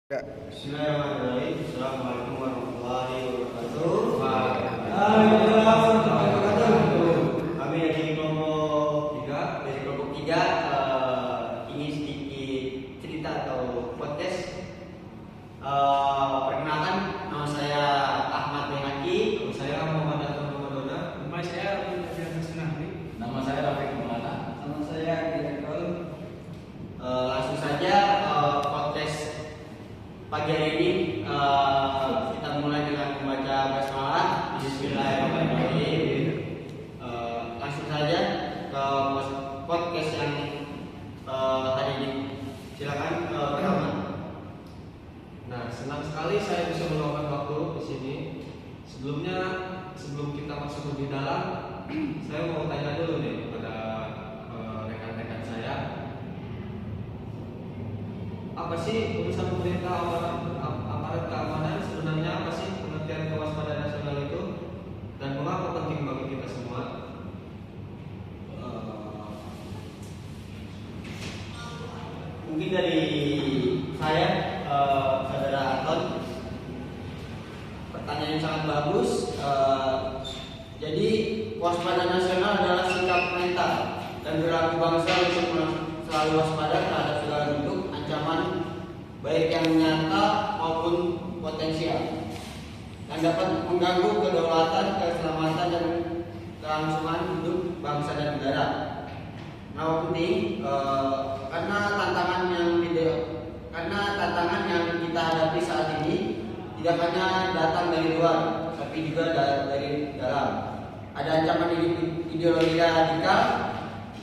Ya. Bismillahirrahmanirrahim. Assalamualaikum warahmatullahi wabarakatuh. Waalaikumsalam warahmatullahi wabarakatuh. Kami dari kelompok 3 ingin sedikit cerita atau podcast. Perkenalkan, nama saya Ahmad Benaki. Nama saya Muhammad Aton Ramadona. Nama saya Abdul Qadir Senahri. Nama saya Rafiq Maulana. Nama saya Direktur. Langsung saja podcast pagi hari ini kita mulai dengan membaca basmalah. Bismillahirrahmanirrahim. Langsung saja ke podcast yang hari ini. Silakan pertama. Nah, senang sekali saya bisa meluangkan waktu di sini. Sebelum kita masuk lebih dalam, saya mau tanya dulu nih kepada rekan-rekan saya. Apa sih urusan pemerintah aparat keamanan, sebenarnya apa sih pengertian kewaspadaan nasional itu, dan mengapa penting bagi kita semua? Mungkin dari saya, saudara Anton, pertanyaan yang sangat bagus. Jadi kewaspadaan nasional adalah sikap mental dan perilaku bangsa untuk selalu waspada terhadap segala bentuk ancaman, baik yang nyata maupun potensial, yang dapat mengganggu kedaulatan, keselamatan dan kelangsungan hidup bangsa dan negara. Nah, penting karena tantangan yang kita hadapi saat ini tidak hanya datang dari luar, tapi juga dari dalam. Ada ancaman ideologi radikal,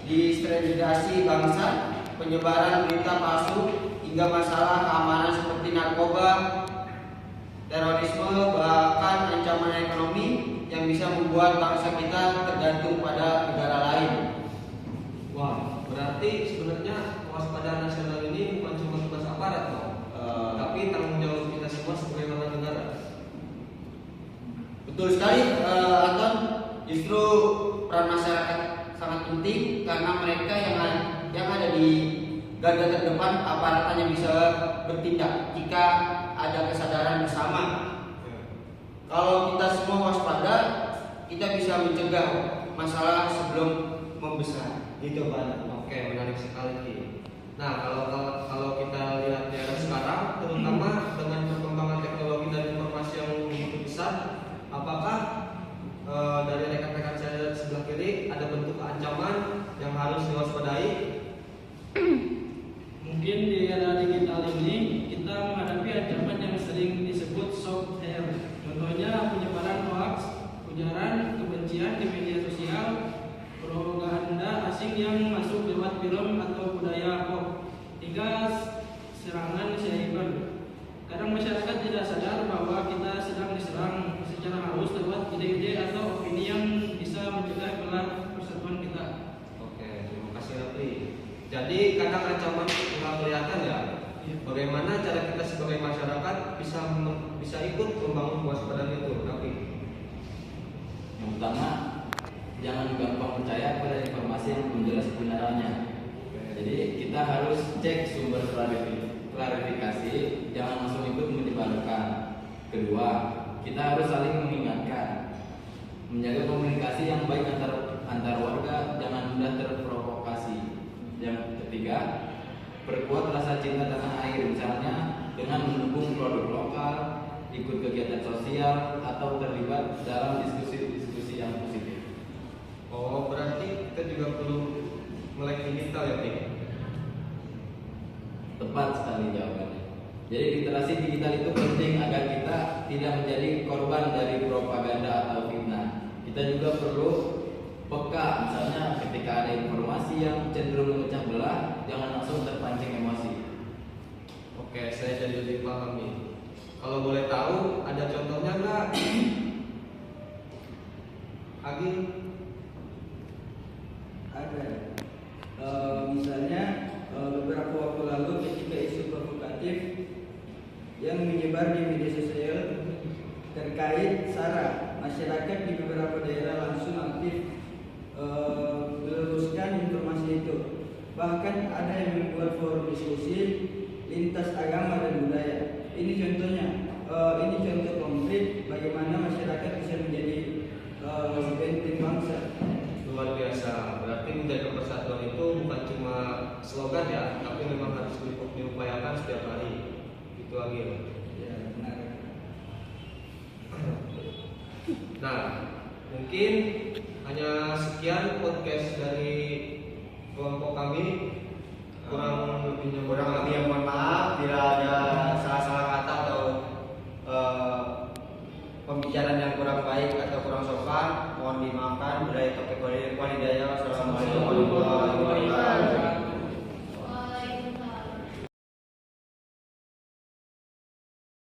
diskreditasi bangsa, penyebaran berita palsu, hingga masalah keamanan seperti narkoba, terorisme, bahkan ancaman ekonomi yang bisa membuat bangsa kita tergantung pada negara lain. Wah, berarti sebenarnya kewaspadaan nasional ini bukan cuma tugas aparat, tapi tanggung jawab kita semua sebagai warga negara. Betul sekali, Anton. Justru peran masyarakat sangat penting karena mereka yang ada di garda terdepan aparat hanya bisa bertindak jika ada kesadaran bersama. Kalau kita semua waspada, kita bisa mencegah masalah sebelum membesar. Gitu, Pak. Oke, menarik sekali Ki. Nah, kalau kita lihat di era sekarang, terutama dengan perkembangan teknologi dan informasi yang begitu besar, apakah dari rekan-rekan saya sebelah kiri ada bentuk ancaman yang harus diwaspadai? Mungkin di era digital ini kita menghadapi ancaman yang sering disebut software. Contohnya penyebaran hoax, ujaran kebencian di media sosial, propaganda asing yang masuk lewat film atau budaya pop, hingga serangan cyber. Kadang masyarakat tidak sadar bahwa kita sedang diserang secara halus lewat ide-ide atau opini yang bisa mencegah persatuan kita. Oke, terima kasih Rafli. Jadi kadang ancaman nggak kelihatan ya. Bagaimana cara kita sebagai masyarakat bisa ikut membangun kewaspadaan itu, Rafli? Yang pertama, jangan gampang percaya pada informasi yang belum jelas kebenarannya. Jadi kita harus cek sumber klarifikasi, jangan langsung ikut menyebarkan. Kedua, kita harus saling mengingatkan, menjaga komunikasi yang baik antar warga, jangan mudah terprovokasi. Yang ketiga, perkuat rasa cinta tanah air, misalnya dengan mendukung produk lokal, ikut kegiatan sosial, atau terlibat dalam diskusi-diskusi yang positif. Oh, berarti kita juga perlu melek digital ya, Pi? Tepat sekali jawabannya. Jadi literasi digital itu penting agar kita tidak menjadi korban dari propaganda atau fitnah. Kita juga perlu peka, misalnya ketika ada informasi yang cenderung memecah belah, jangan langsung terpancing emosi. Oke, saya jadi lebih paham nih. Kalau boleh tahu, ada contohnya nggak? Agi? Ada. Misalnya beberapa waktu lalu ketika isu provokatif yang menyebar di media sosial terkait SARA, masyarakat di beberapa daerah langsung aktif meluruskan informasi itu. Bahkan ada yang membuat forum diskusi lintas agama dan budaya. Ini contohnya, ini contoh konkret bagaimana masyarakat bisa menjadi benteng bangsa. Luar biasa. Berarti menjaga persatuan itu bukan cuma slogan ya, tapi memang harus diupayakan setiap hari. Itu Agil. Ya, benar. Nah, mungkin hanya sekian podcast dari kelompok kami. Kurang lebihnya mohon maaf bila ada salah-salah kata atau pembicaraan yang kurang baik atau kurang sopan, mohon dimaafkan. Bila itu walhidayah. Wassalamualaikum warahmatullahi wabarakatuh.